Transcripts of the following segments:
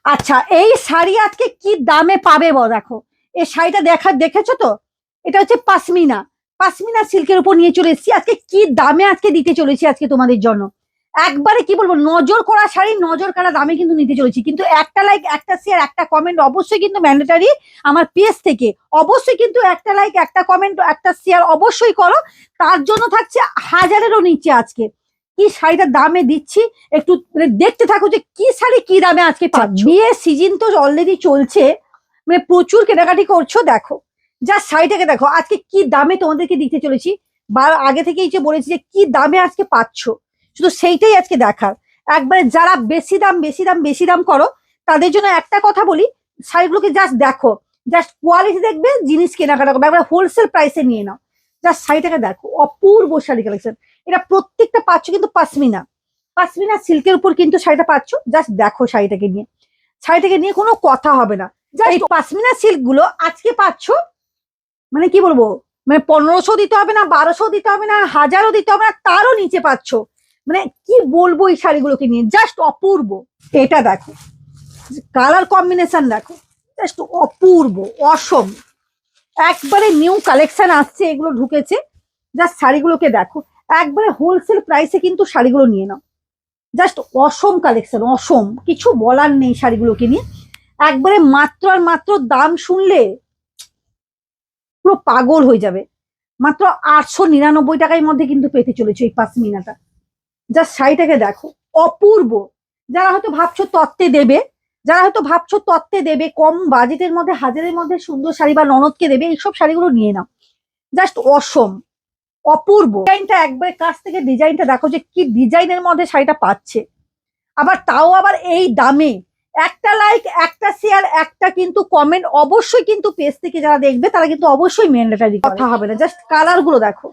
আচ্ছা, এই শাড়ি আজকে কি দামে পাবে দেখো। এই শাড়িটা দেখেছো তো? এটা হচ্ছে পাশমিনা। পাশমিনা সিল্কের উপর নিয়ে চলে এসেছি। আজকে কি দামে আজকে দিতে চলেছি আজকে তোমাদের জন্য। একবারে কি বলবো, নজর করা শাড়ি, নজর কাড়া দামে কিন্তু নিতে চলেছি। কিন্তু একটা লাইক, একটা শেয়ার, একটা কমেন্ট অবশ্যই কিন্তু ম্যান্ডেটারি আমার পেজ থেকে। অবশ্যই কিন্তু একটা লাইক, একটা কমেন্ট, একটা শেয়ার অবশ্যই করো। তার জন্য থাকছে 1000-এরও নিচে আজকে কি শাড়িটার দামে দিচ্ছি। একটু দেখতে থাকো যে কি শাড়ি কি দামে আজকে পাচ্ছ। বিয়ের সিজন তো অলরেডি চলছে, প্রচুর কেনাকাটি করছো। দেখো যা শাড়িটাকে দেখো আজকে কি দামে তোমাদেরকে দিতে চলেছি। বা আগে থেকেই যে বলেছি যে কি দামে আজকে পাচ্ছ, শুধু সেইটাই আজকে দেখার। একবারে যারা বেশি দাম বেশি দাম বেশি দাম করো, তাদের জন্য একটা কথা বলি, শাড়িগুলোকে জাস্ট দেখো, জাস্ট কোয়ালিটি দেখবে, জিনিস কেনাকাটা করবে, একবার হোলসেল প্রাইসে নিয়ে নাও। জাস্ট শাড়িটাকে দেখো, অপূর্ব শাড়ি কালেকশন। এটা প্রত্যেকটা পাচ্ছ কিন্তু পাশমিনা, পাশমিনা সিল্কের উপর কিন্তু শাড়িটা পাচ্ছ। জাস্ট দেখো শাড়িটাকে নিয়ে, শাড়িটাকে নিয়ে কোনো কথা হবে না। এই পাশমিনা সিল্ক গুলো আজকে পাচ্ছ, কি বলবো, 1500 দিতে হবে না, 1200 দিতে হবে না, 1000ও দিতে হবে না, তারও নিচে পাচ্ছ। কি বলবো এই শাড়িগুলোকে নিয়ে, জাস্ট অপূর্ব। এটা দেখো, কালার কম্বিনেশন দেখো, জাস্ট অপূর্ব, অসম। একবারে নিউ কালেকশন আসছে, এগুলো ঢুকেছে। জাস্ট শাড়িগুলোকে দেখো, একবারে হোলসেল প্রাইসে কিন্তু শাড়িগুলো নিয়ে নাও। জাস্ট অসম কালেকশন, অসম, কিছু বলার নেই শাড়িগুলোকে নিয়ে। একবারে মাত্র আর মাত্র দাম শুনলে পুরো পাগল হয়ে যাবে। মাত্র 899 টাকার মধ্যে কিন্তু পেতে চলেছে এই পাশমিনাটা। জাস্ট শাড়িটাকে দেখো, অপূর্ব। যারা হয়তো ভাবছো তত্ত্বে দেবে, যারা হয়তো ভাবছো তত্ত্বে দেবে, কম বাজেটের মধ্যে 1000-এর মধ্যে সুন্দর শাড়ি বা ননদকে দেবে, এইসব শাড়িগুলো নিয়ে নাও। জাস্ট অসম, অপূর্ব। ডিজাইনটা একবারে কাছ থেকে ডিজাইনটা দেখো যে কি ডিজাইনের মধ্যে শাড়িটা পাচ্ছে, আবার তাও আবার এই দামে। একটা লাইক, একটা শেয়ার, একটা কিন্তু কমেন্ট অবশ্যই কিন্তু পেজ থেকে যারা দেখবে তারা কিন্তু অবশ্যই ম্যান্ডেটারি, কথা হবে না। জাস্ট কালার গুলো দেখো,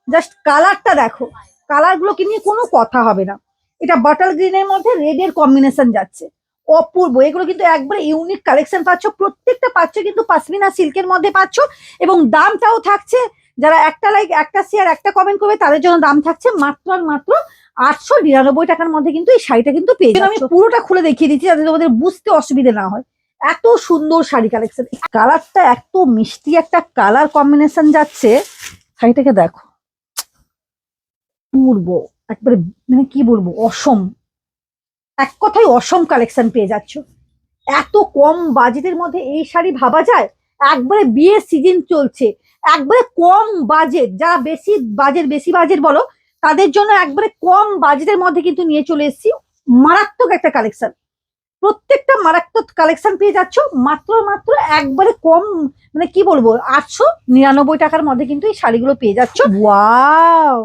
জাস্ট কালারটা দেখো, কালার গুলোকে নিয়ে কোনো কথা হবে না। এটা বাটার গ্রিনের মধ্যে রেড এর কম্বিনেশন যাচ্ছে, অপূর্ব। এগুলো কিন্তু একবার ইউনিক কালেকশন পাচ্ছ, প্রত্যেকটা পাচ্ছ কিন্তু পাশমিনা সিল্কের মধ্যে পাচ্ছ। এবং দামটাও থাকছে, যারা একটা লাইক, একটা শেয়ার, একটা কমেন্ট করবে তাদের জন্য দাম থাকছে মাত্র আর মাত্র 899 টাকার মধ্যে কিন্তু এই শাড়িটা কিন্তু পেয়ে যাচ্ছ। আমি পুরোটা খুলে দেখিয়ে দিচ্ছি যাতে তোমাদের বুঝতে অসুবিধা না হয়। এত সুন্দর শাড়ি কালেকশন, কালারটা এত মিষ্টি একটা কালার কম্বিনেশন যাচ্ছে। শাড়িটাকে দেখো, পূর্ব, একবারে কি বলবো, অসম। এক কথায় অসম কালেকশন পেয়ে যাচ্ছ। এত কম বাজেটের মধ্যে এই শাড়ি ভাবা যায়? একবারে বিয়ের সিজন চলছে, একবারে কম বাজেট, যারা বেশি বাজেট বলো, তাদের জন্য একবারে কম বাজেটের মধ্যে কিন্তু নিয়ে চলে এসেছি মারাত্মক একটা কালেকশন। প্রত্যেকটা মারাত্মক কালেকশন পেয়ে যাচ্ছ মাত্র মাত্র একবারে কম, কি বলবো, 899 টাকার মধ্যে কিন্তু এই শাড়িগুলো পেয়ে যাচ্ছ। ওয়াও!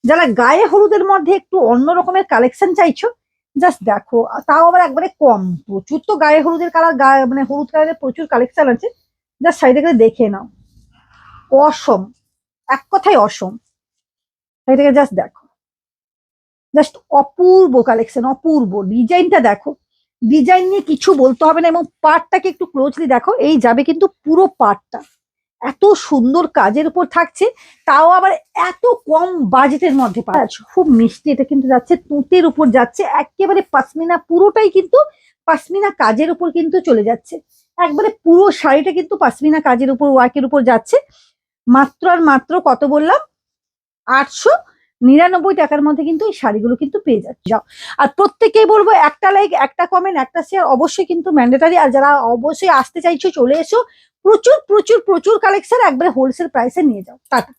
যারা গায়ে হলুদের মধ্যে একটু অন্য রকমের কালেকশন চাইছো, জাস্ট দেখো, তাও আবার একবারে কম। প্রচুর তো গায়ে হলুদের কালার, গায়ে হলুদ কালারের প্রচুর কালেকশন আছে। জাস্ট শাড়িটাকে দেখে নাও, অসম, এক কথায় অসম। শাড়িটাকে জাস্ট দেখো, জাস্ট অপূর্ব কালেকশন, অপূর্ব। ডিজাইনটা দেখো, ডিজাইন নিয়ে কিছু বলতে হবে না। এবং পাটটাকে একটু ক্লোজলি দেখো, এই যাবে কিন্তু পুরো পাটটা এত সুন্দর কাজের উপর থাকছে, তাও আবার এত কম বাজেটের মধ্যে পাচ্ছ। খুব মিষ্টি, এটা কিন্তু যাচ্ছে তুঁতের উপর যাচ্ছে, একেবারে পাশমিনা, পুরোটাই কিন্তু পাশমিনা কাজের উপর কিন্তু চলে যাচ্ছে। একবারে পুরো শাড়িটা কিন্তু পাশমিনা কাজের উপর, ওয়ার্কের উপর যাচ্ছে। মাত্র আর মাত্র কত বললাম, 899 টাকার মধ্যে কিন্তু এই শাড়িগুলো কিন্তু পেয়ে যাচ্ছে। যাও, আর প্রত্যেকেই বলবো একটা লাইক, একটা কমেন্ট, একটা শেয়ার অবশ্যই কিন্তু ম্যান্ডেটারি। আর যারা অবশ্যই আসতে চাইছো চলে এসো, প্রচুর প্রচুর প্রচুর কালেকশন একবারে হোলসেল প্রাইসে নিয়ে যাও। টাটা।